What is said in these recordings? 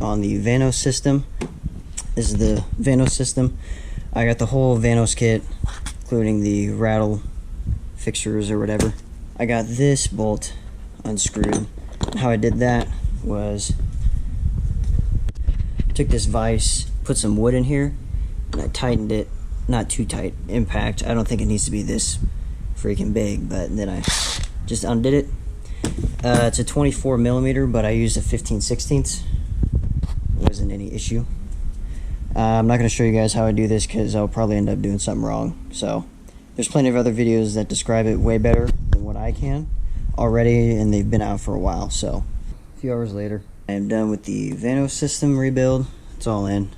On the Vanos system. This is the Vanos system. I got the whole Vanos kit, including the rattle fixtures or whatever. I got this bolt unscrewed. How I did that was I took this vise, put some wood in here, and I tightened it, not too tight, impact. I don't think it needs to be this freaking big, but then I just undid it. It's a 24 millimeter, but I used a 15/16. Wasn't any issue. I'm not going to show you guys how I do this because I'll probably end up doing something wrong. So there's plenty of other videos that describe it way better than what I can already, and they've been out for a while. So a few hours later, I am done with the Vanos system rebuild. It's all in.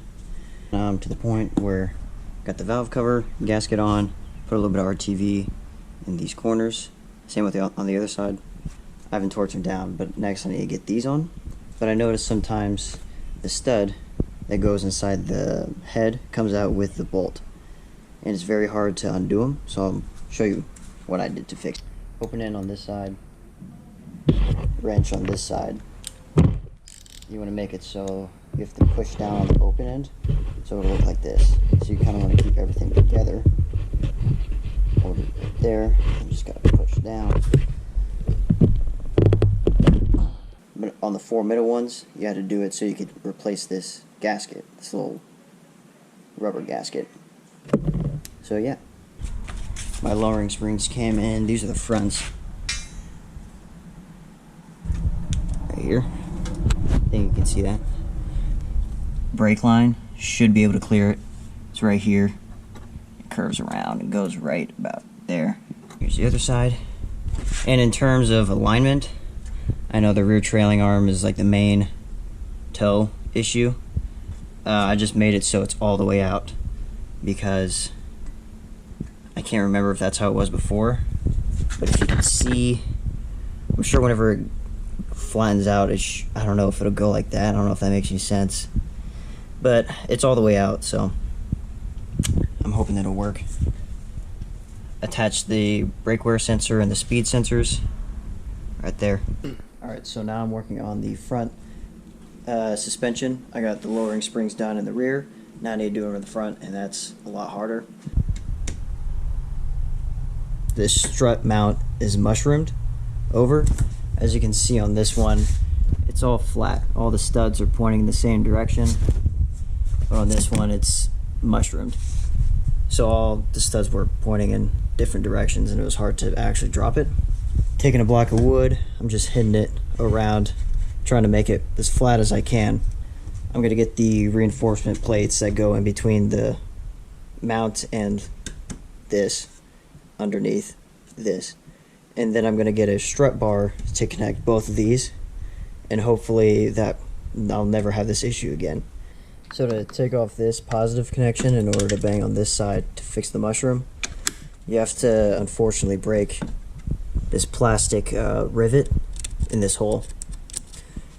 To the point where I got the valve cover, gasket on, put a little bit of RTV in these corners. Same with on the other side. I haven't torqued them down, but next I need to get these on. But I noticed sometimes the stud that goes inside the head comes out with the bolt, and it's very hard to undo them, so I'll show you what I did to fix it. Open end on this side, wrench on this side. You want to make it so you have to push down on the open end so it'll look like this. So you kind of want to keep everything together. Hold it right there, you just got to push down. But on the 4 middle ones, you had to do it so you could replace this gasket, this little rubber gasket. So yeah, my lowering springs came in. These are the fronts. Right here. I think you can see that. Brake line should be able to clear it. It's right here. It curves around and goes right about there. Here's the other side. And in terms of alignment, I know the rear trailing arm is like the main toe issue. I just made it so it's all the way out because I can't remember if that's how it was before. But if you can see, I'm sure whenever it flattens out, I don't know if it'll go like that. I don't know if that makes any sense. But it's all the way out, so I'm hoping it'll work. Attach the brake wear sensor and the speed sensors right there. Alright, so now I'm working on the front suspension. I got the lowering springs done in the rear. Now I need to do it in the front, and that's a lot harder. This strut mount is mushroomed over. As you can see on this one, it's all flat. All the studs are pointing in the same direction. But on this one, it's mushroomed. So all the studs were pointing in different directions, and it was hard to actually drop it. Taking a block of wood, I'm just hitting it around, trying to make it as flat as I can. I'm going to get the reinforcement plates that go in between the mount and this, underneath this. And then I'm going to get a strut bar to connect both of these, and hopefully that I'll never have this issue again. So to take off this positive connection in order to bang on this side to fix the mushroom, you have to unfortunately break this plastic rivet in this hole,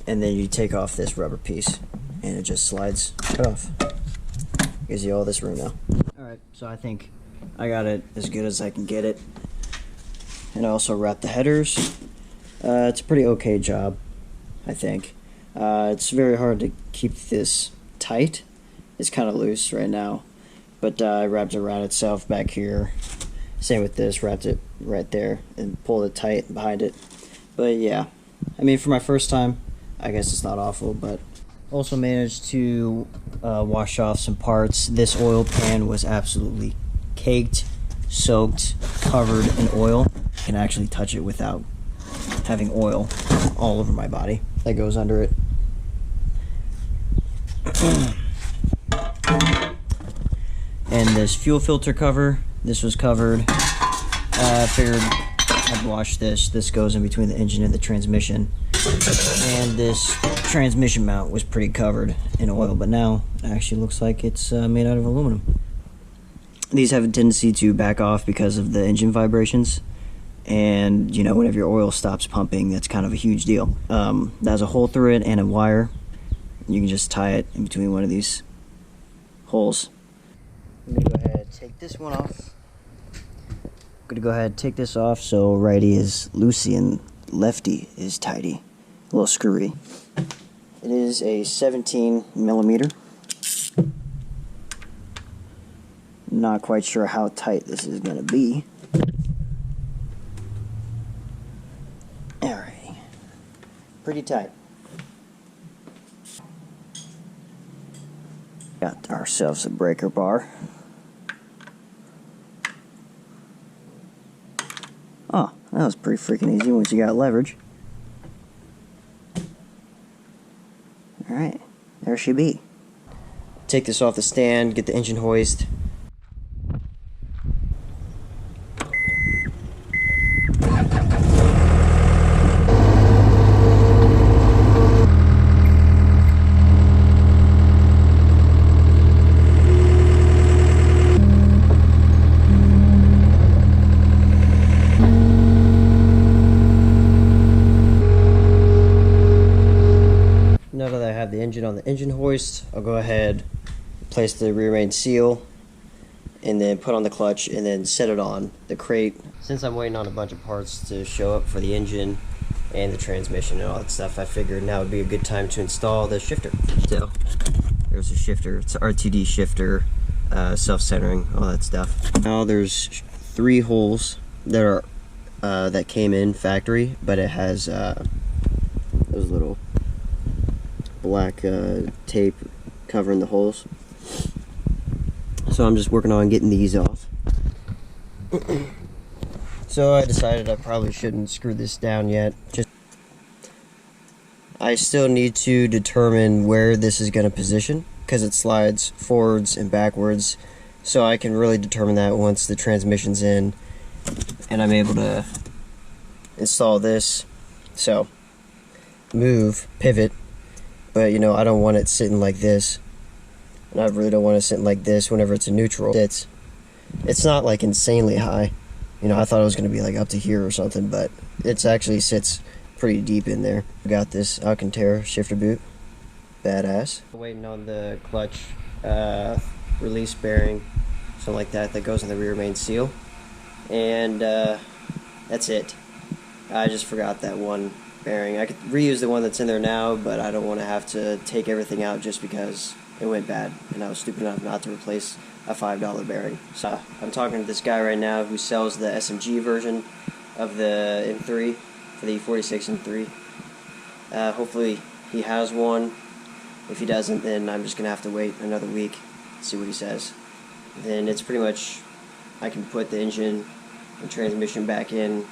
and then you take off this rubber piece and it just slides right off. Gives you all this room now. Alright, so I think I got it as good as I can get it. And I also wrapped the headers. It's a pretty okay job, I think. It's very hard to keep this tight. It's kind of loose right now, but I wrapped it around itself back here. Same with this, wrapped it right there and pulled it tight behind it. But yeah, I mean, for my first time, I guess it's not awful. But also managed to wash off some parts. This oil pan was absolutely caked, soaked, covered in oil. I can actually touch it without having oil all over my body. That goes under it. And this fuel filter cover, this was covered. I figured I'd wash this. This goes in between the engine and the transmission. And this transmission mount was pretty covered in oil, but now it actually looks like it's made out of aluminum. These have a tendency to back off because of the engine vibrations. And, you know, whenever your oil stops pumping, that's kind of a huge deal. There's a hole through it and a wire. You can just tie it in between one of these holes. I'm going to go ahead and take this one off. I'm going to go ahead and take this off so righty is loosey and lefty is tighty. A little screwy. It is a 17 millimeter. Not quite sure how tight this is going to be. Alright. Pretty tight. Got ourselves a breaker bar. Oh, that was pretty freaking easy once you got leverage. Alright, there she be. Take this off the stand, get the engine hoist. Now that I have the engine on the engine hoist, I'll go ahead, place the rear main seal, and then put on the clutch, and then set it on the crate. Since I'm waiting on a bunch of parts to show up for the engine and the transmission and all that stuff, I figured now would be a good time to install the shifter. So, there's a shifter. It's an RTD shifter, self-centering, all that stuff. Now there's 3 holes that are that came in factory, but it has those little black tape covering the holes. So I'm just working on getting these off. So I decided I probably shouldn't screw this down yet. I still need to determine where this is going to position, because it slides forwards and backwards. So I can really determine that once the transmission's in and I'm able to install this. So move, pivot. But, you know, I don't want it sitting like this. And I really don't want it sitting like this whenever it's in neutral. It's not, like, insanely high. You know, I thought it was going to be, like, up to here or something, but it actually sits pretty deep in there. Got this Alcantara shifter boot. Badass. Waiting on the clutch release bearing, something like that goes in the rear main seal. And that's it. I just forgot that one bearing. I could reuse the one that's in there now, but I don't want to have to take everything out just because it went bad and I was stupid enough not to replace a $5 bearing. So I'm talking to this guy right now who sells the SMG version of the M3 for the E46 M3. Hopefully he has one. If he doesn't, then I'm just gonna have to wait another week, see what he says. Then it's pretty much, I can put the engine and transmission back in,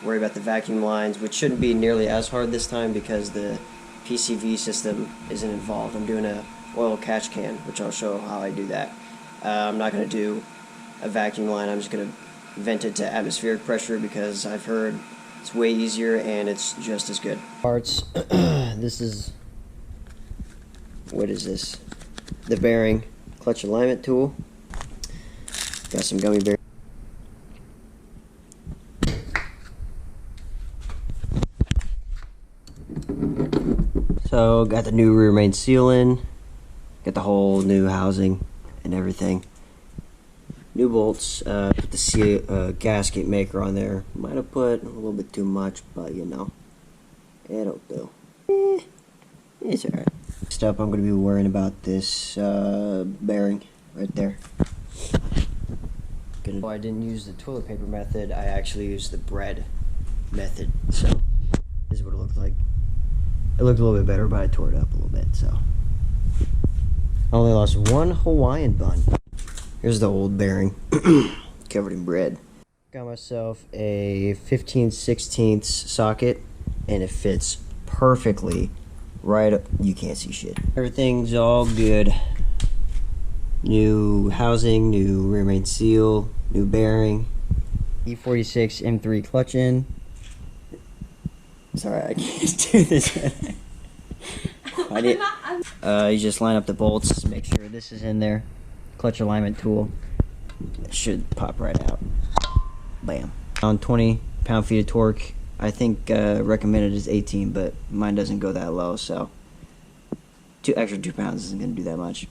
worry about the vacuum lines, which shouldn't be nearly as hard this time because the PCV system isn't involved. I'm doing a oil catch can, which I'll show how I do that. I'm not going to do a vacuum line. I'm just going to vent it to atmospheric pressure because I've heard it's way easier and it's just as good. Parts. This is, what is this? The bearing clutch alignment tool. Got some gummy bearings. So got the new rear main seal in, got the whole new housing and everything. New bolts, put the seal, gasket maker on there. Might have put a little bit too much, but you know, it'll do. It's alright. Next up, I'm going to be worrying about this bearing right there. I didn't use the toilet paper method, I actually used the bread method. So this is what it looked like. It looked a little bit better, but I tore it up a little bit, so. I only lost one Hawaiian bun. Here's the old bearing, covered in bread. Got myself a 15/16 socket, and it fits perfectly right up. You can't see shit. Everything's all good. New housing, new rear main seal, new bearing. E46 M3 clutch in. Sorry, I can't do this. You just line up the bolts, make sure this is in there. Clutch alignment tool. It should pop right out. Bam. On 20 pound-feet of torque. I think recommended is 18, but mine doesn't go that low, so extra 2 pounds isn't going to do that much.